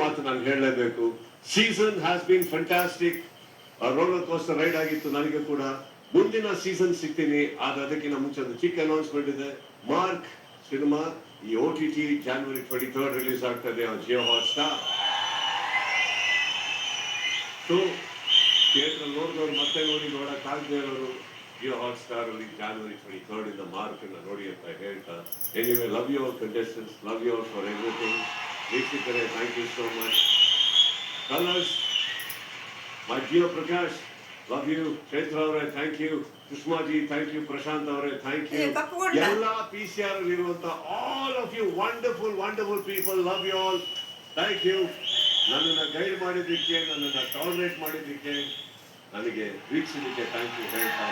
ಮಾತು ನಾನು ಹೇಳಲೇಬೇಕು. Season has been fantastic. Roller coaster ride ಆಗಿತ್ತು ನನಗೆ ಕೂಡ. ಮುಂದಿನ ಸೀಸನ್ ಸಿಗ್ತೀನಿ. ಆದ್ರೆ ಅದಕ್ಕಿಂತ ಮುಂಚೆ ಒಂದು ಚಿಕ್ಕ ಅನೌನ್ಸ್ಮೆಂಟ್ ಇದೆ. ಮಾರ್ಕ್ ಸಿನಿಮಾ ಈ OTT January 23rd ರಿಲೀಸ್ ಆಗ್ತದೆ on Jio Hotstar. So theatre ನೋಡಿದವರು ಮತ್ತೆ ನೋಡಕ್ಕಾಗದೇ ಇರೋರು ಜಿಯೋ ಹಾಟ್‌ಸ್ಟಾರ್ ಅಲ್ಲಿ January 23rd ಇಂದ ಮಾರ್ಕ್ ಅನ್ನ ನೋಡಿ ಅಂತ ಹೇಳ್ತಾ, anyway love you all contestants, love you all for everything. ವೀಕ್ಷಕರೇ, thank you so much. Colours, my dear Prakash, love you. Chaitra ಅವರೇ, thank you. Sushmaji, thank you. Prashanth ಅವರೇ, ಥ್ಯಾಂಕ್ ಯು. ಎಲ್ಲ PCR ಇರುವಂತ all of you wonderful wonderful people, love you all. Thank you. ನನ್ನನ್ನು guide ಮಾಡಿದ್ದಕ್ಕೆ, ನನ್ನನ್ನು tolerate ಮಾಡಿದ್ದಕ್ಕೆ, ನನಗೆ ವೀಕ್ಷಿಸಿದ್ದಕ್ಕೆ ಥ್ಯಾಂಕ್ ಯು ಹೇಳ್ತಾ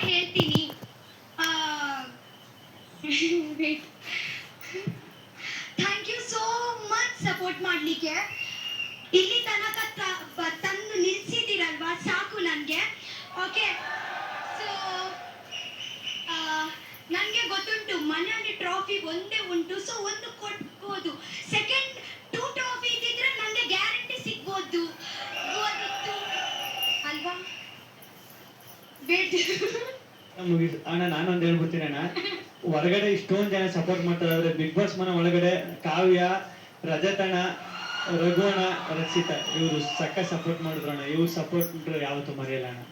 ಹೇಳ್ತೀನಿ. Thank you so much support ಮಾಡ್ಲಿಕ್ಕೆ. ಇಲ್ಲಿ ತನಕ ತಂದು ನಿಲ್ಸಿದ್ದೀರಲ್ವಾ, ಸಾಕು ನನಗೆ. ಓಕೆ, ಸೊ ನನಗೆ ಗೊತ್ತುಂಟು ಮನೆಯಲ್ಲಿ ಟ್ರಾಫಿ ಒಂದೇ ಉಂಟು, ಸೊ ಒಂದು ಕೊಡ್ಬೋದು. ಸೆಕೆಂಡ್ 2 ಟ್ರಾಫಿ ಇದ್ದಿದ್ರೆ ನನಗೆ ಗ್ಯಾರಂಟಿ ಸಿಗ್ಬೋದು ಅಲ್ವಾ? ಅಣ್ಣ, ನಾನೊಂದು ಹೇಳ್ಬಿಡ್ತೀನಿ ಅಣ್ಣ. ಹೊರಗಡೆ ಇಷ್ಟೊಂದು ಜನ ಸಪೋರ್ಟ್ ಮಾಡ್ತಾರೆ. ಬಿಗ್ ಬಾಸ್ ಮನೆ ಒಳಗಡೆ ಕಾವ್ಯ, ರಜತಣ್ಣ, ರಘುವಣ್ಣ, ರಕ್ಷಿತಾ ಇವರು ಸಕ್ಕ ಸಪೋರ್ಟ್ ಮಾಡಿದ್ರಣ್ಣ. ಇವ್ರು ಸಪೋರ್ಟ್ ಯಾವತ್ತೂ ಮರೆಯಲ್ಲ ಅಣ್ಣ.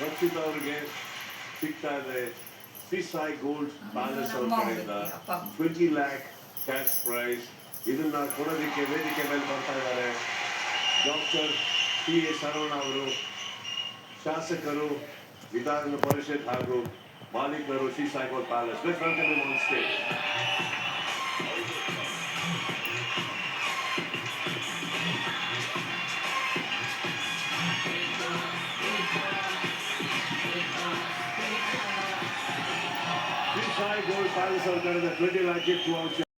ರಕ್ಷಿತಾ ಅವರಿಗೆ ಸಿಗ್ತಾ ಇದೆ ಸೀಸಾಯ್ ಗೋಲ್ಡ್ ಪ್ಯಾಲೇಸ್ ಅವ್ರ ಕಡೆಯಿಂದ 20 lakh ಕ್ಯಾಶ್ ಪ್ರೈಸ್. ಇದನ್ನ ಕೊಡೋದಕ್ಕೆ ವೇದಿಕೆ ಮೇಲೆ ಬರ್ತಾ ಇದ್ದಾರೆ ಡಾಕ್ಟರ್ TA ಶರವಣ ಅವರು, ಶಾಸಕರು, ವಿಧಾನ ಪರಿಷತ್ ಹಾಗೂ ಮಾಲೀಕರು ಸೀಸಾಯ್ gold palace. Let's welcome him on stage. Gold Palace are going to 20 lakh gift voucher.